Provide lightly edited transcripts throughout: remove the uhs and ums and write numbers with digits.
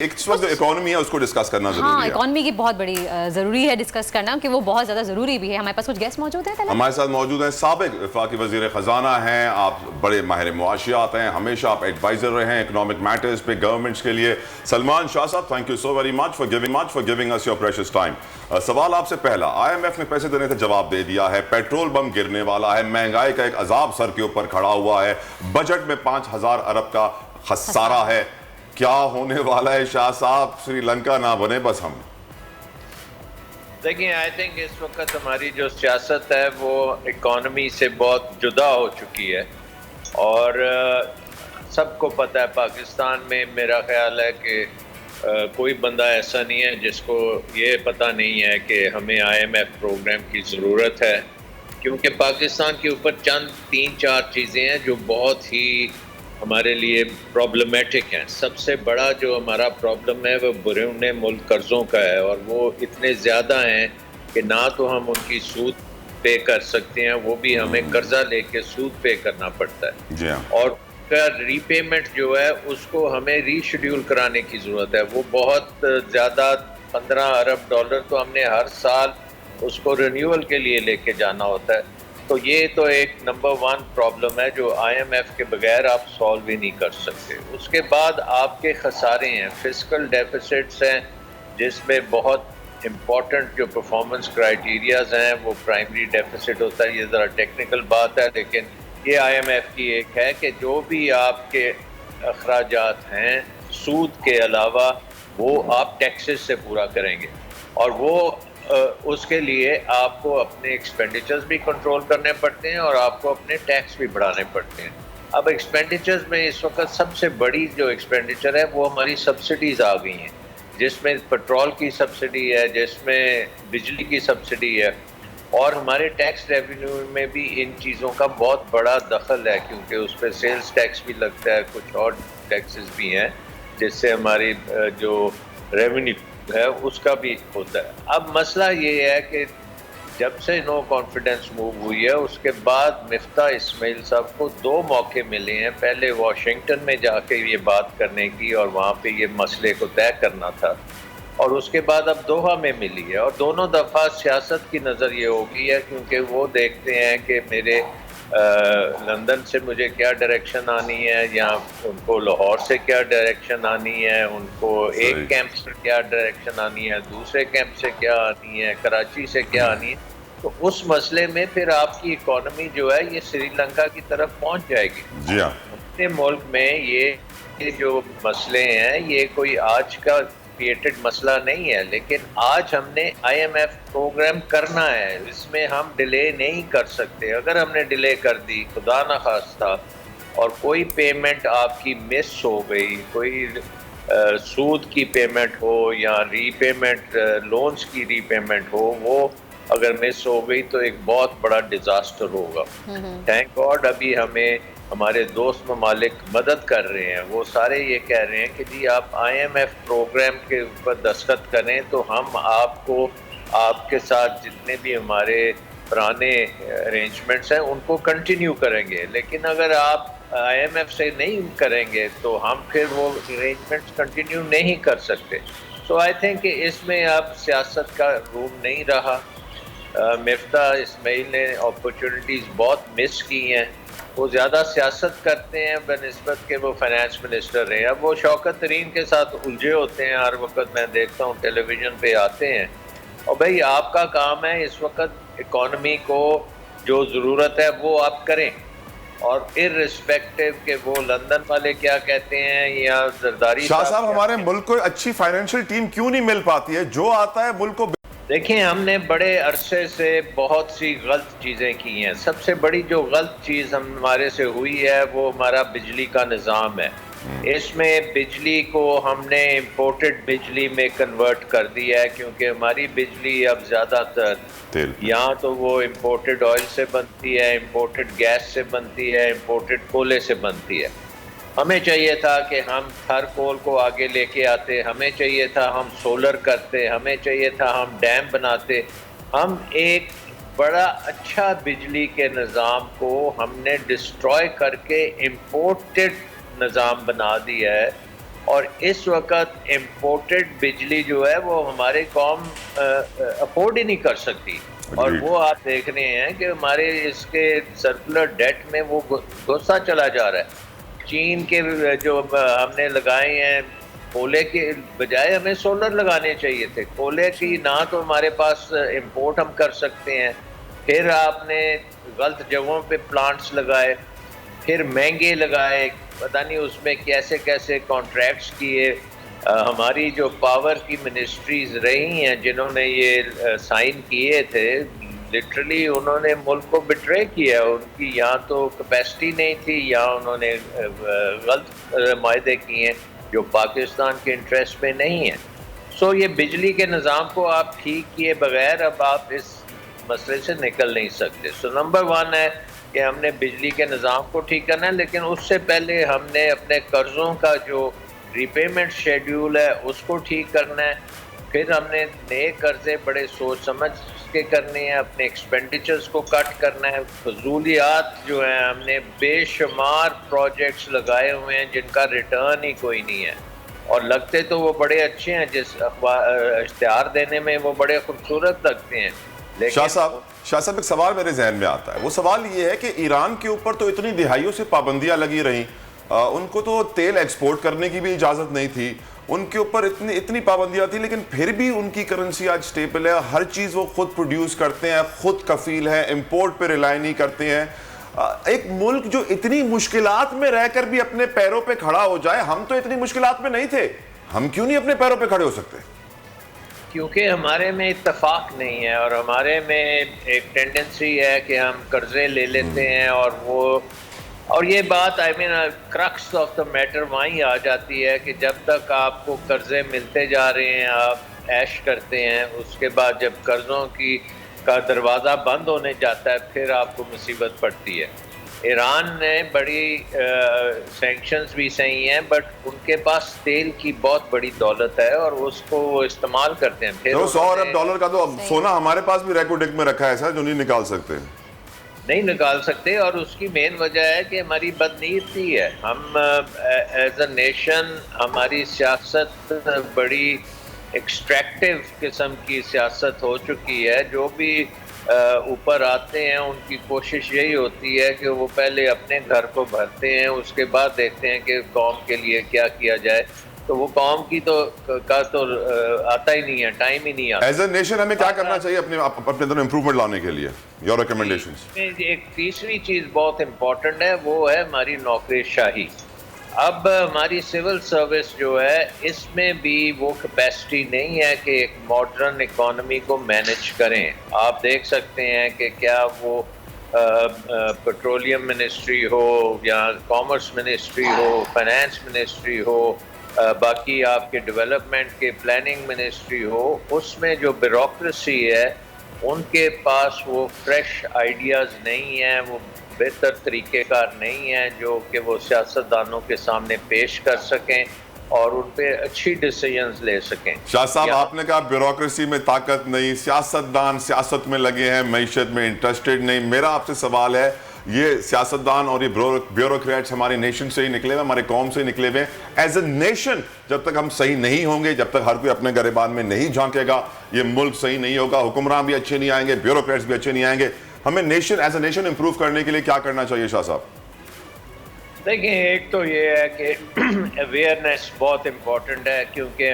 इस वक्त जो इकोनॉमी है उसको डिस्कस करना जरूरी हाँ, है। इकोनॉमी की बहुत बड़ी ज़रूरी है डिस्कस करना कि वो बहुत ज़्यादा ज़रूरी भी है। हमारे पास कुछ गेस्ट मौजूद हैं। हमारे साथ मौजूद हैं साबिक वफाकी वज़ीर ख़जाना हैं, आप बड़े माहिर मुआशियात हैं, हमेशा आप एडवाइज़र रहे हैं इकोनॉमिक मैटर्स पे गवर्नमेंट्स के लिए। सलमान शाह साहब, thank you so very much for giving us your precious time. सवाल आपसे पहला, IMF ने पैसे देने का जवाब दे दिया है, पेट्रोल बम गिरने वाला है, महंगाई का एक अजाब सर के ऊपर खड़ा हुआ है, बजट में 5,000 अरब का खसारा है। क्या होने वाला है शाह साहब? श्रीलंका ना बने बस हम। देखिए, आई थिंक इस वक्त हमारी जो सियासत है वो इकॉनमी से बहुत जुदा हो चुकी है और सबको पता है पाकिस्तान में मेरा ख्याल है कि कोई बंदा ऐसा नहीं है जिसको ये पता नहीं है कि हमें IMF प्रोग्राम की ज़रूरत है, क्योंकि पाकिस्तान के ऊपर चंद 3-4 चीज़ें हैं जो बहुत ही हमारे लिए प्रॉब्लमेटिक हैं। सबसे बड़ा जो हमारा प्रॉब्लम है वो बैरून मुल्क कर्ज़ों का है और वो इतने ज़्यादा हैं कि ना तो हम उनकी सूद पे कर सकते हैं, वो भी हमें कर्जा लेके सूद पे करना पड़ता है जी हाँ। और का रीपेमेंट जो है उसको हमें रीशेड्यूल कराने की ज़रूरत है। वो बहुत ज़्यादा 15 अरब डॉलर तो हमने हर साल उसको रिन्यूअल के लिए लेके जाना होता है। तो ये तो एक नंबर 1 प्रॉब्लम है जो IMF के बगैर आप सॉल्व ही नहीं कर सकते। उसके बाद आपके खसारे हैं, फिस्कल डेफिसिट्स हैं, जिसमें बहुत इम्पॉर्टेंट जो परफॉर्मेंस क्राइटेरियाज हैं वो प्राइमरी डेफिसिट होता है। ये ज़रा टेक्निकल बात है, लेकिन ये IMF की एक है कि जो भी आपके अखराजात हैं सूद के अलावा वो आप टैक्सेस से पूरा करेंगे और वो उसके लिए आपको अपने एक्सपेंडिचर्स भी कंट्रोल करने पड़ते हैं और आपको अपने टैक्स भी बढ़ाने पड़ते हैं। अब एक्सपेंडिचर्स में इस वक्त सबसे बड़ी जो एक्सपेंडिचर है वो हमारी सब्सिडीज़ आ गई हैं, जिसमें पेट्रोल की सब्सिडी है, जिसमें बिजली की सब्सिडी है और हमारे टैक्स रेवेन्यू में भी इन चीज़ों का बहुत बड़ा दखल है, क्योंकि उस पर सेल्स टैक्स भी लगता है, कुछ और टैक्सेस भी हैं जिससे हमारी जो रेवेन्यू है उसका भी होता है। अब मसला ये है कि जब से नो कॉन्फिडेंस मूव हुई है उसके बाद मिफ्ता इस्माइल साहब को 2 मौके मिले हैं, पहले वाशिंगटन में जाके ये बात करने की और वहाँ पे ये मसले को तय करना था और उसके बाद अब दोहा में मिली है और दोनों दफ़ा सियासत की नज़र ये हो गई है, क्योंकि वो देखते हैं कि मेरे लंदन से मुझे क्या डायरेक्शन आनी है या उनको लाहौर से क्या डायरेक्शन आनी है, उनको एक कैंप से क्या डायरेक्शन आनी है, दूसरे कैंप से क्या आनी है, कराची से क्या आनी है। तो उस मसले में फिर आपकी इकोनॉमी जो है ये श्रीलंका की तरफ पहुंच जाएगी। जी हाँ। अपने मुल्क में ये जो मसले हैं ये कोई आज का क्रिएटेड मसला नहीं है, लेकिन आज हमने IMF प्रोग्राम करना है, इसमें हम डिले नहीं कर सकते। अगर हमने डिले कर दी खुदा न खास्ता और कोई पेमेंट आपकी मिस हो गई, कोई सूद की पेमेंट हो या रीपेमेंट लोन्स की रीपेमेंट हो, वो अगर मिस हो गई तो एक बहुत बड़ा डिजास्टर होगा। थैंक गॉड अभी हमें हमारे दोस्त ममालिक मदद कर रहे हैं, वो सारे ये कह रहे हैं कि जी आप IMF प्रोग्राम के ऊपर दस्तखत करें तो हम आपको आपके साथ जितने भी हमारे पुराने अरेंजमेंट्स हैं उनको कंटिन्यू करेंगे, लेकिन अगर आप IMF से नहीं करेंगे तो हम फिर वो अरेंजमेंट्स कंटिन्यू नहीं कर सकते। सो आई थिंक इसमें अब सियासत का रूम नहीं रहा। मिफ्ता इस्माइल ने अपॉर्चुनिटीज़ बहुत मिस की हैं, वो ज़्यादा सियासत करते हैं बनिस्बत के वो फाइनेंस मिनिस्टर रहे। अब वो शौकत तरीन के साथ उलझे होते हैं, हर वक्त मैं देखता हूँ टेलीविज़न पे आते हैं। और भाई आपका काम है इस वक्त इकॉनमी को जो ज़रूरत है वो आप करें और इर्रिस्पेक्टिव के वो लंदन वाले क्या कहते हैं या जरदारी शाह साहब, हमारे मुल्क को अच्छी फाइनेंशियल टीम क्यों नहीं मिल पाती है? जो आता है मुल्क को। देखिए, हमने बड़े अरसे से बहुत सी गलत चीज़ें की हैं। सबसे बड़ी जो गलत चीज़ हमारे से हुई है वो हमारा बिजली का निज़ाम है। इसमें बिजली को हमने इम्पोर्टेड बिजली में कन्वर्ट कर दिया है, क्योंकि हमारी बिजली अब ज़्यादातर यहाँ तो वो इम्पोर्टेड ऑयल से बनती है, इम्पोर्टेड गैस से बनती है, इम्पोर्टेड कोयले से बनती है। हमें चाहिए था कि हम थर्मोकोल को आगे लेके आते, हमें चाहिए था हम सोलर करते, हमें चाहिए था हम डैम बनाते। हम एक बड़ा अच्छा बिजली के निज़ाम को हमने डिस्ट्रॉय करके इम्पोर्टेड निज़ाम बना दिया है और इस वक्त इम्पोर्टेड बिजली जो है वो हमारी कौम अफोर्ड ही नहीं कर सकती। और वो आप देख रहे हैं कि हमारे इसके सर्कुलर डेट में वो घुसता चला जा रहा है। चीन के जो हमने लगाए हैं कोयले के बजाय हमें सोलर लगाने चाहिए थे। कोयले की ना तो हमारे पास इंपोर्ट हम कर सकते हैं, फिर आपने गलत जगहों पे प्लांट्स लगाए, फिर महंगे लगाए, पता नहीं उसमें कैसे कैसे कॉन्ट्रैक्ट्स किए। हमारी जो पावर की मिनिस्ट्रीज रही हैं जिन्होंने ये साइन किए थे, लिटरली उन्होंने मुल्क को बिट्रे किया। उनकी यहाँ तो कैपेसिटी नहीं थी, यहाँ उन्होंने गलत मायदे किए हैं जो पाकिस्तान के इंटरेस्ट में नहीं है। सो ये बिजली के निज़ाम को आप ठीक किए बगैर अब आप इस मसले से निकल नहीं सकते। सो नंबर 1 है कि हमने बिजली के निज़ाम को ठीक करना है, लेकिन उससे पहले हमने अपने कर्ज़ों का जो रीपेमेंट शेड्यूल है उसको ठीक करना है। फिर हमने नए कर्जे बड़े सोच समझ के करने हैं, अपने एक्सपेंडिचर्स को कट करना है। फजूलियात जो हैं, हमने बेशुमार प्रोजेक्ट्स लगाए हुए हैं जिनका रिटर्न ही कोई नहीं है, और लगते तो वो बड़े अच्छे हैं, जिस इश्तिहार देने में वो बड़े खूबसूरत लगते हैं। शाह साहब एक सवाल मेरे जहन में आता है। वो सवाल ये है कि ईरान के ऊपर तो इतनी दिहाइयों से पाबंदियां लगी रहीं, उनको तो तेल एक्सपोर्ट करने की भी इजाज़त नहीं थी, उनके ऊपर इतनी पाबंदियां थी, लेकिन फिर भी उनकी करेंसी आज स्टेबल है। हर चीज़ वो खुद प्रोड्यूस करते हैं, खुद कफील है, इंपोर्ट पे रिलाई नहीं करते हैं। एक मुल्क जो इतनी मुश्किलात में रहकर भी अपने पैरों पे खड़ा हो जाए, हम तो इतनी मुश्किलात में नहीं थे, हम क्यों नहीं अपने पैरों पे खड़े हो सकते? क्योंकि हमारे में इत्तेफाक नहीं है, और हमारे में एक टेंडेंसी है कि हम कर्जे ले लेते हैं, और ये बात I mean crux of the matter वहीं आ जाती है कि जब तक आपको कर्जे मिलते जा रहे हैं आप ऐश करते हैं, उसके बाद जब कर्जों का दरवाज़ा बंद होने जाता है फिर आपको मुसीबत पड़ती है। ईरान ने बड़ी सैंक्शंस भी सही हैं, बट उनके पास तेल की बहुत बड़ी दौलत है और उसको वो इस्तेमाल करते हैं। फिर $100 अरब का तो सोना हमारे पास भी रेकोर्ड में रखा है सर, जो नहीं निकाल सकते, नहीं निकाल सकते। और उसकी मेन वजह है कि हमारी बदनीयती है। हम एज अ नेशन, हमारी सियासत बड़ी एक्सट्रैक्टिव किस्म की सियासत हो चुकी है। जो भी ऊपर आते हैं उनकी कोशिश यही होती है कि वो पहले अपने घर को भरते हैं, उसके बाद देखते हैं कि कौम के लिए क्या किया जाए। तो वो कौम की तो आता ही नहीं है, टाइम ही नहीं आता। एज अ नेशन हमें क्या करना चाहिए अपने अंदर इंप्रूवमेंट लाने के लिए? Your recommendations? एक तीसरी चीज़ बहुत इम्पोर्टेंट है, वो है हमारी नौकरीशाही। अब हमारी सिविल सर्विस जो है इसमें भी वो कैपेसिटी नहीं है कि एक मॉडर्न इकोनॉमी को मैनेज करें। आप देख सकते हैं कि क्या वो पेट्रोलियम मिनिस्ट्री हो या कॉमर्स मिनिस्ट्री हो, फाइनेंस मिनिस्ट्री हो, बाकी आपके डेवलपमेंट के प्लानिंग मिनिस्ट्री हो, उसमें जो ब्यूरोक्रेसी है उनके पास वो फ्रेश आइडियाज़ नहीं हैं, वो बेहतर तरीक़ेकार नहीं हैं जो कि वो सियासतदानों के सामने पेश कर सकें और उन पे अच्छी डिसीजंस ले सकें। शाह साहब, आपने कहा ब्यूरोक्रेसी में ताकत नहीं, सियासतदान सियासत में लगे हैं, मईशत में इंटरेस्टेड नहीं। मेरा आपसे सवाल है, ये सियासतदान और ये ब्यूरोक्रेट्स हमारे नेशन से ही निकले हुए, हमारे कौम से ही निकले हुए। एज ए नेशन जब तक हम सही नहीं होंगे, जब तक हर कोई अपने गिरबान में नहीं झांकेगा, ये मुल्क सही नहीं होगा। हुक्मरान भी अच्छे नहीं आएंगे, ब्यूरोक्रेट्स भी अच्छे नहीं आएंगे। हमें nation as a nation improve करने के लिए क्या करना चाहिए शाह साहब? देखिए, एक तो ये है कि अवेयरनेस बहुत इम्पोर्टेंट है, क्योंकि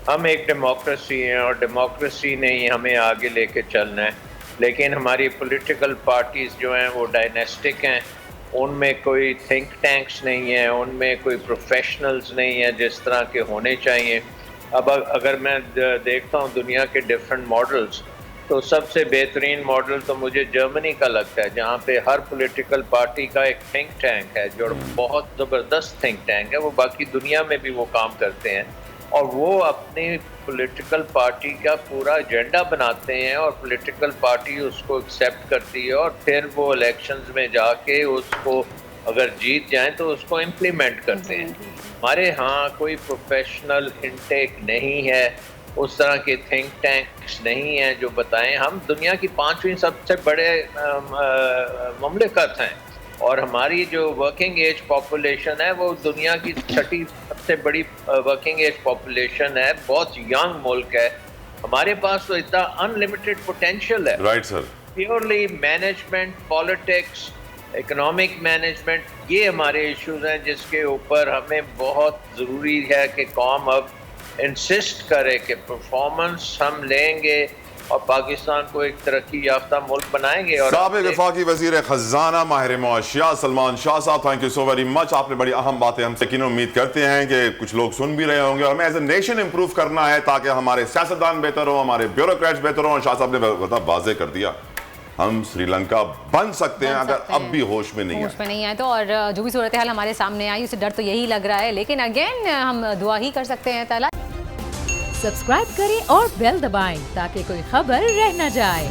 हम एक डेमोक्रेसी हैं और डेमोक्रेसी ने ही हमें आगे लेके चलना है। लेकिन हमारी पॉलिटिकल पार्टीज़ जो हैं वो डायनेस्टिक हैं, उनमें कोई थिंक टैंक्स नहीं है, उनमें कोई प्रोफेशनल्स नहीं है जिस तरह के होने चाहिए। अब अगर मैं देखता हूँ दुनिया के डिफरेंट मॉडल्स, तो सबसे बेहतरीन मॉडल तो मुझे जर्मनी का लगता है, जहाँ पे हर पॉलिटिकल पार्टी का एक थिंक टैंक है जो बहुत ज़बरदस्त थिंक टैंक है। वो बाकी दुनिया में भी वो काम करते हैं और वो अपनी पॉलिटिकल पार्टी का पूरा एजेंडा बनाते हैं और पॉलिटिकल पार्टी उसको एक्सेप्ट करती है और फिर वो इलेक्शंस में जाके उसको अगर जीत जाएं तो उसको इम्प्लीमेंट करते हैं। हमारे यहाँ कोई प्रोफेशनल इनटेक नहीं है, उस तरह के थिंक टैंक्स नहीं हैं जो बताएं। हम दुनिया की 5वीं सबसे बड़े ममलिकत हैं और हमारी जो वर्किंग एज पॉपुलेशन है वो दुनिया की 6 सबसे बड़ी वर्किंग एज पॉपुलेशन है, बहुत यंग मुल्क है, हमारे पास तो इतना अनलिमिटेड पोटेंशियल है। Right sir. Purely management, politics, economic management, ये हमारे इश्यूज हैं जिसके ऊपर हमें बहुत ज़रूरी है कि कौम अब इंसिस्ट करे कि परफॉर्मेंस हम लेंगे और पाकिस्तान को एक तरक्की याफ्ता मुल्क बनाएंगे। और साबिक वफाकी वज़ीर ख़ज़ाना माहिर मुआशियात सलमान शाह साहब, thank you so very much. आपने बड़ी अहम बातें हमसे की, उम्मीद करते हैं कि कुछ लोग सुन भी रहे होंगे। और हमें एज ए नेशन इंप्रूव करना है ताकि हमारे सियासतदान बेहतर हो, हमारे ब्यूरोक्रेट्स बेहतर हो। और शाह साहब ने वाज़ेह कर दिया, हम श्रीलंका बन सकते हैं अगर अब भी होश में नहीं आए तो। और जो भी सूरत हाल हमारे सामने आई उसे डर तो यही लग रहा है, लेकिन अगेन हम दुआ ही कर सकते हैं ताला। सब्सक्राइब करें और बेल दबाएं ताकि कोई खबर रह न जाए।